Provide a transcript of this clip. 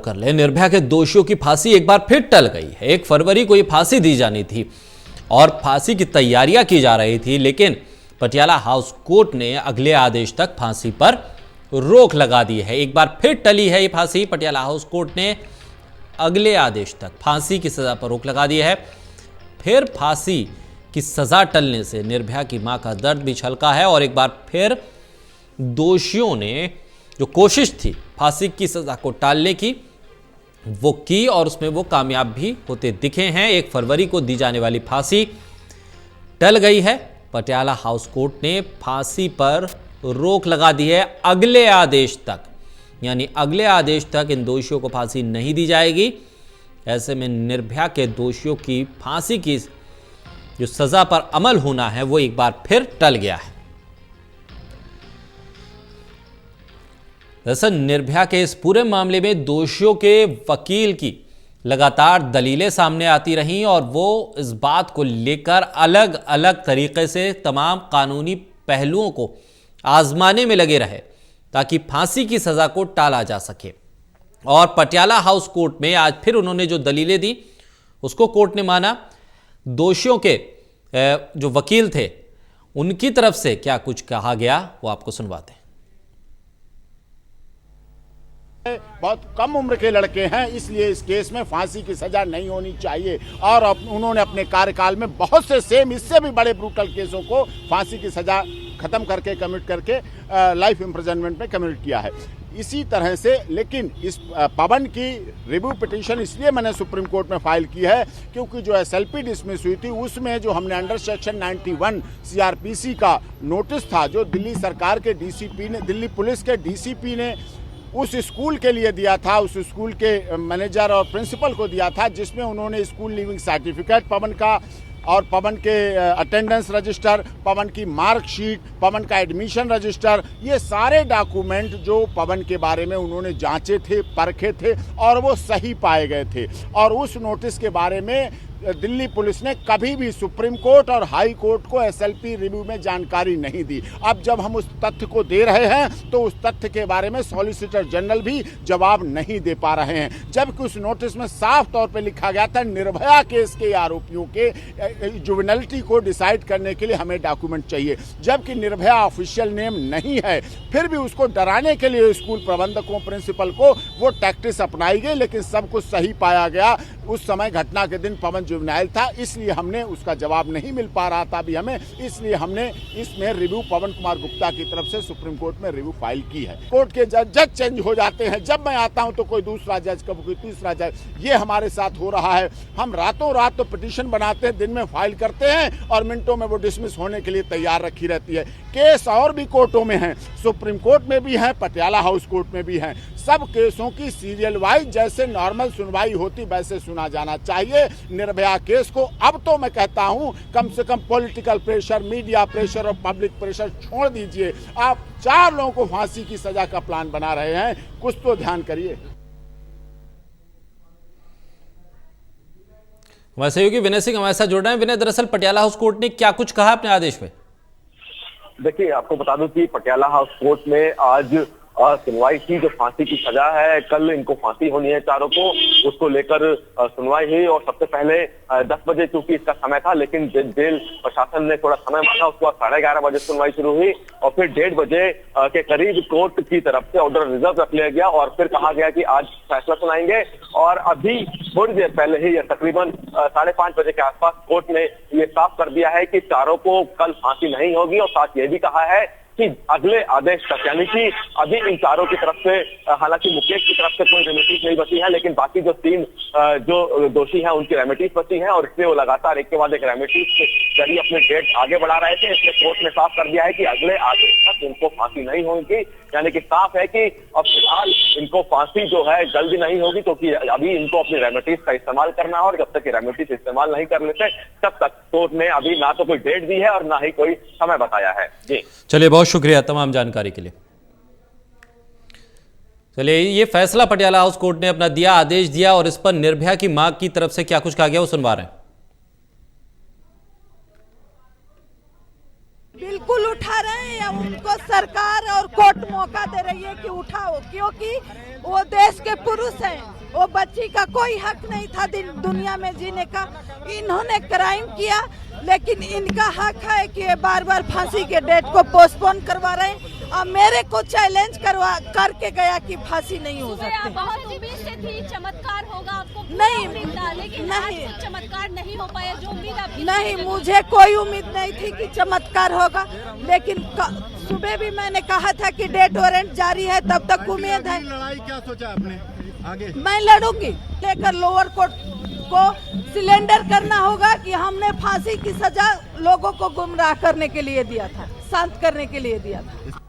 कर ले, निर्भया के दोषियों की फांसी एक बार फिर टल गई है। 1 फरवरी को ये फांसी दी जानी थी और फांसी की तैयारियां की जा रही थी, लेकिन पटियाला हाउस कोर्ट ने अगले आदेश तक फांसी पर रोक लगा दी है। एक बार फिर टली है ये फांसी। पटियाला हाउस कोर्ट ने अगले आदेश तक फांसी की सजा पर रोक लगा दी है। फिर फांसी की सजा टलने से निर्भया की मां का दर्द भी छलका है और एक बार फिर दोषियों ने जो कोशिश थी फांसी की सजा को टालने की, वो की और उसमें वो कामयाब भी होते दिखे हैं। 1 फरवरी को दी जाने वाली फांसी टल गई है। पटियाला हाउस कोर्ट ने फांसी पर रोक लगा दी है अगले आदेश तक, यानी अगले आदेश तक इन दोषियों को फांसी नहीं दी जाएगी। ऐसे में निर्भया के दोषियों की फांसी की जो सजा पर अमल होना है वो एक बार फिर टल गया है। दरअसल निर्भया के इस पूरे मामले में दोषियों के वकील की लगातार दलीलें सामने आती रहीं और वो इस बात को लेकर अलग अलग तरीके से तमाम कानूनी पहलुओं को आजमाने में लगे रहे ताकि फांसी की सजा को टाला जा सके। और पटियाला हाउस कोर्ट में आज फिर उन्होंने जो दलीलें दी उसको कोर्ट ने माना। दोषियों के जो वकील थे उनकी तरफ से क्या कुछ कहा गया वो आपको सुनवाते हैं। बहुत कम उम्र के लड़के हैं, इसलिए इस केस में फांसी की सजा नहीं होनी चाहिए और उन्होंने अपने कार्यकाल में बहुत से सेम इससे भी बड़े ब्रूटल केसों को फांसी की सजा खत्म करके कमिट करके लाइफ इम्प्रिजनमेंट में कमिट किया है। इसी तरह से लेकिन इस पवन की रिव्यू पिटीशन इसलिए मैंने सुप्रीम कोर्ट में फाइल की है क्योंकि जो एसएलपी डिसमिस हुई थी उसमें जो हमने अंडर सेक्शन 91 सीआरपीसी का नोटिस था जो दिल्ली सरकार के डीसीपी ने, दिल्ली पुलिस के डीसीपी ने उस स्कूल के लिए दिया था, उस स्कूल के मैनेजर और प्रिंसिपल को दिया था, जिसमें उन्होंने स्कूल लिविंग सर्टिफिकेट पवन का और पवन के अटेंडेंस रजिस्टर, पवन की मार्कशीट, पवन का एडमिशन रजिस्टर, ये सारे डॉक्यूमेंट जो पवन के बारे में उन्होंने जांचे थे, परखे थे और वो सही पाए गए थे। और उस नोटिस के बारे में दिल्ली पुलिस ने कभी भी सुप्रीम कोर्ट और हाई कोर्ट को एसएलपी रिव्यू में जानकारी नहीं दी। अब जब हम उस तथ्य को दे रहे हैं तो उस तथ्य के बारे में सॉलिसिटर जनरल भी जवाब नहीं दे पा रहे हैं, जबकि उस नोटिस में साफ तौर पे लिखा गया था निर्भया केस के आरोपियों के जुवेनिलिटी को डिसाइड करने के लिए हमें डॉक्यूमेंट चाहिए, जबकि निर्भया ऑफिशियल नेम नहीं है। फिर भी उसको डराने के लिए स्कूल प्रबंधकों, प्रिंसिपल को वो टैक्टिस अपनाई गई, लेकिन सब कुछ सही पाया गया। उस समय घटना के दिन पवन जुवेनाइल था, इसलिए हमने उसका जवाब नहीं मिल पा रहा था अभी हमें, इसलिए हमने इसमें रिव्यू पवन कुमार गुप्ता की तरफ से सुप्रीम कोर्ट में रिव्यू फाइल की है। कोर्ट के जज चेंज हो जाते हैं, जब मैं आता हूं तो कोई दूसरा जज, कब कोई तीसरा जज, ये हमारे साथ हो रहा है। हम रातों रात तो पिटीशन बनाते हैं, दिन में फाइल करते हैं और मिनटों में वो डिसमिस होने के लिए तैयार रखी रहती है। केस और भी कोर्टों में है, सुप्रीम कोर्ट में भी है, पटियाला हाउस कोर्ट में भी है। सब केसों की सीरियल वाइज जैसे नॉर्मल सुनवाई होती वैसे सुना जाना चाहिए। निर्भया केस को अब तो मैं कहता हूं कम से कम पॉलिटिकल प्रेशर, मीडिया प्रेशर और पब्लिक प्रेशर छोड़ दीजिए। आप 4 लोगों को फांसी की सजा का प्लान बना रहे हैं, कुछ तो ध्यान करिए। हमारे सहयोगी विनय सिंह हमारे साथ जुड़ रहे हैं। विनय, दरअसल पटियाला हाउस कोर्ट ने क्या कुछ कहा अपने आदेश में? देखिए, आपको बता दूं कि पटियाला हाउस कोर्ट में आज सुनवाई की। जो फांसी की सजा है, कल इनको फांसी होनी है चारों को, उसको लेकर सुनवाई हुई। और सबसे पहले 10 बजे चूंकि इसका समय था, लेकिन जेल प्रशासन ने थोड़ा समय मांगा, उसके बाद 11:30 बजे सुनवाई शुरू हुई और फिर 1:30 बजे के करीब कोर्ट की तरफ से ऑर्डर रिजर्व रख लिया गया और फिर कहा गया कि आज फैसला सुनाएंगे। और अभी थोड़ी देर पहले ही, तकरीबन 5:30 बजे के आसपास, कोर्ट ने ये साफ कर दिया है कि चारों को कल फांसी नहीं होगी और साथ ये भी कहा है कि अगले आदेश तक, यानी कि अभी इन चारों की तरफ से, हालांकि मुकेश की तरफ से कोई रेमिडीज नहीं बची है, लेकिन बाकी जो 3 जो दोषी हैं उनकी रेमिडीज बची हैं और इसलिए वो लगातार एक के बाद एक रेमिडीज के जरिए अपने डेट आगे बढ़ा रहे थे। इसलिए कोर्ट ने साफ कर दिया है कि अगले आदेश तक इनको फांसी नहीं होगी। यानी कि साफ है कि अब फिलहाल इनको फांसी जो है जल्दी नहीं होगी, क्योंकि अभी इनको अपनी रेमिडीज का इस्तेमाल करना है और जब तक रेमिडीज इस्तेमाल नहीं कर लेते तब तक कोर्ट ने अभी ना तो कोई डेट दी है और ना ही कोई समय बताया है। जी चलिए, बहुत शुक्रिया तमाम जानकारी के लिए। चलिए, ये फैसला पटियाला हाउस कोर्ट ने अपना दिया, आदेश दिया और इस पर निर्भया की मां की तरफ से क्या कुछ कहा गया वो सुनवा रहे हैं। बिल्कुल उठा रहे हैं, उनको सरकार और कोर्ट मौका दे रही है कि उठाओ, क्योंकि वो देश के पुरुष हैं। वो बच्ची का कोई हक नहीं था दुनिया में जीने का। इन्होंने क्राइम किया, लेकिन इनका हक है कि ये बार बार फांसी के डेट को पोस्टपोन करवा रहे हैं। और मेरे को चैलेंज करके गया कि फांसी नहीं हो सकती। बहुत उम्मीद से थी चमत्कार होगा, आपको नहीं, लेकिन नहीं, आज चमत्कार नहीं हो पाया जो उम्मीद आपकी नहीं, मुझे कोई उम्मीद नहीं थी कि चमत्कार होगा, लेकिन सुबह भी मैंने कहा था कि डेट वारंट जारी है, तब तक उम्मीद है। लड़ाई क्या सोचा आपने आगे? मैं लड़ूंगी, लेकर लोअर कोर्ट को सिलेंडर करना होगा कि हमने फांसी की सजा लोगों को गुमराह करने के लिए दिया था, शांत करने के लिए दिया था।